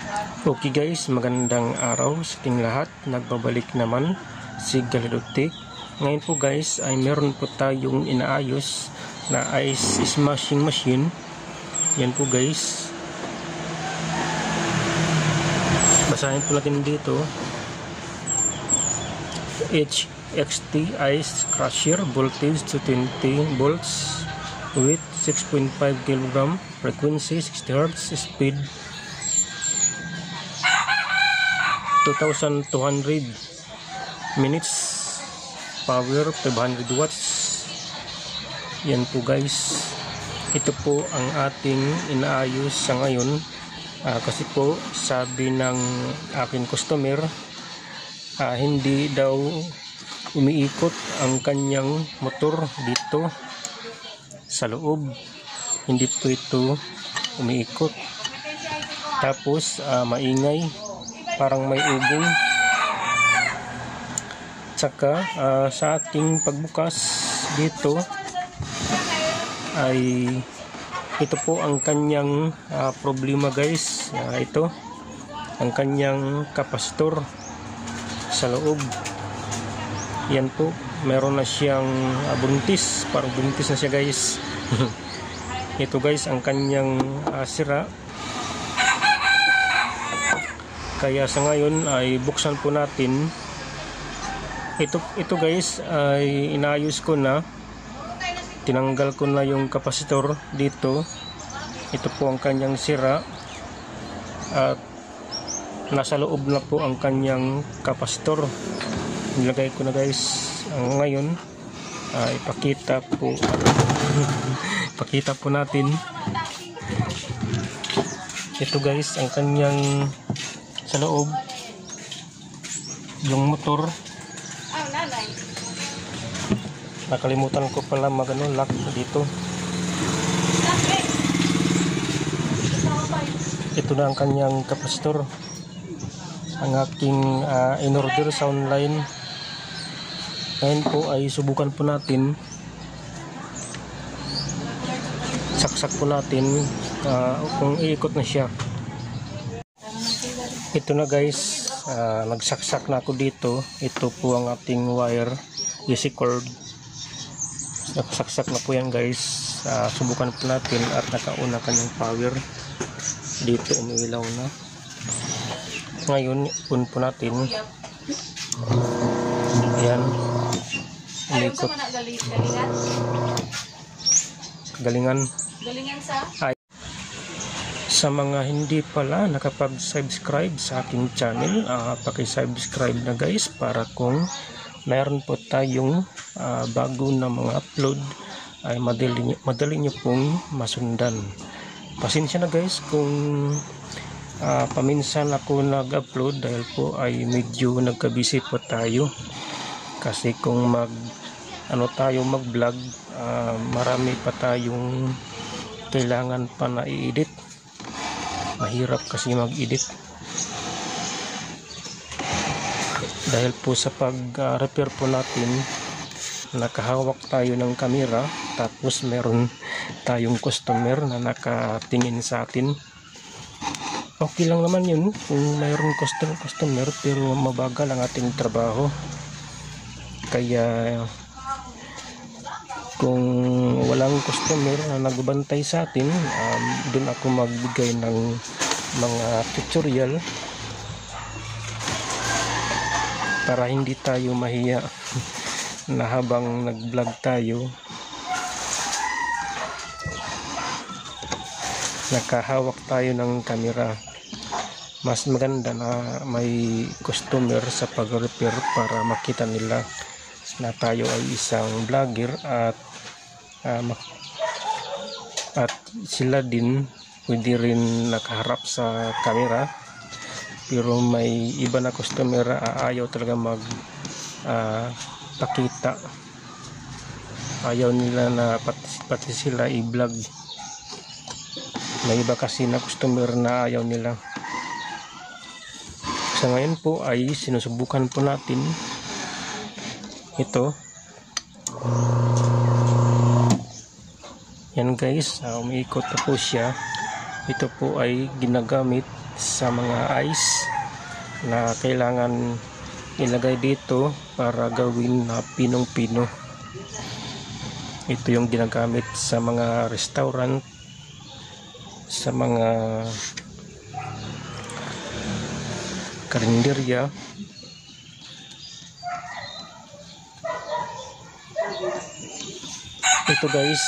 Okay guys, magandang araw sa ating lahat. Nagbabalik naman si Galidotik. Ngayon po guys ay meron po tayong inaayos na ice smashing machine. Yan po guys. Basahin po natin dito. HXT Ice Crusher, voltage to 20 volts, weight 6.5 kg, frequency 60 Hz, speed 2,200 minutes, power 500 watts. Yan po guys, ito po ang ating inaayos sa ngayon. Kasi po sabi ng aking customer, hindi daw umiikot ang kanyang motor dito sa loob, hindi po ito umiikot, tapos maingay, parang may ugong. Tsaka sa ating pagbukas dito ay ito po ang kanyang problema guys. Ito ang kanyang kapasitor sa loob. Yan po, meron na siyang buntis, parang buntis na siya guys. Ito guys ang kanyang sira. Kaya sa ngayon ay buksan po natin ito guys, ay inayos ko na, tinanggal ko na yung kapasitor dito. Ito po ang kanyang sira at nasa loob na po ang kanyang kapasitor. Nilagay ko na guys. Ngayon ipakita po pakita po natin. Ito guys ang kanyang sa loob, yung motor. Nakalimutan ko pala lock dito. Ito na ang kanyang kapasitor. Ang aking in-order sa online. Ngayon po ay subukan po natin. Saksak po natin kung iikot na siya. Ito na guys, nagsaksak na ako dito. Ito po ang ating wire, DC cord. Nagsaksak na po yan guys. Subukan po natin at nakauna kanyang power. Dito umiilaw na. Ngayon on po natin. Ayan, umikot. Galingan sa mga hindi pala nakapag-subscribe sa aking channel, paki-subscribe na guys para kung meron po tayong bago na mga upload ay madali nyo pong masundan. Pasensya na guys kung paminsan ako nag-upload dahil po ay medyo nagka-busy po tayo. Kasi kung mag-vlog, marami pa tayong kailangan pa na i-edit. Mahirap kasi mag-edit dahil po sa pag-repair po natin, nakahawak tayo ng camera, tapos meron tayong customer na nakatingin sa atin. Okay lang naman yun kung mayroong customer, pero mabagal ang ating trabaho. Kaya kung walang customer na nagbabantay sa atin, doon ako magbigay ng mga tutorial para hindi tayo mahiya na habang nag-vlog tayo nakahawak tayo ng camera. Mas maganda na may customer sa pag-repair para makita nila na tayo ay isang vlogger at sila din pwede rin nakaharap sa camera. Pero may iba na customer ayaw talaga pakita, ayaw nila na pati sila i-vlog. May iba kasi na customer na ayaw nila. Sa ngayon po ay sinusubukan po natin ito. Yan guys, umiikot na po siya. Ito po ay ginagamit sa mga ice na kailangan ilagay dito para gawin na pinong-pino. Ito yung ginagamit sa mga restaurant, sa mga karinderya. Ito guys,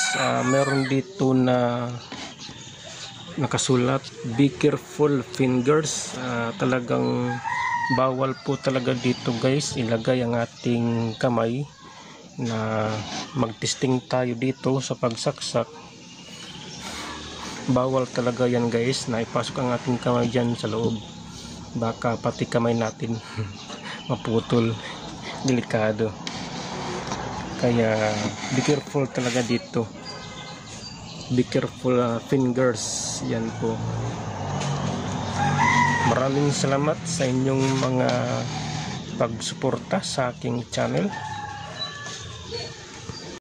meron dito na nakasulat, be careful fingers. Talagang bawal po talaga dito guys ilagay ang ating kamay, na magtesting tayo dito sa pagsaksak. Bawal talaga yan guys, na ipasok ang ating kamay dyan sa loob. Baka pati kamay natin maputol, delikado. Kaya be careful talaga dito, be careful fingers. Yan po. Maraming salamat sa inyong mga pagsuporta sa aking channel.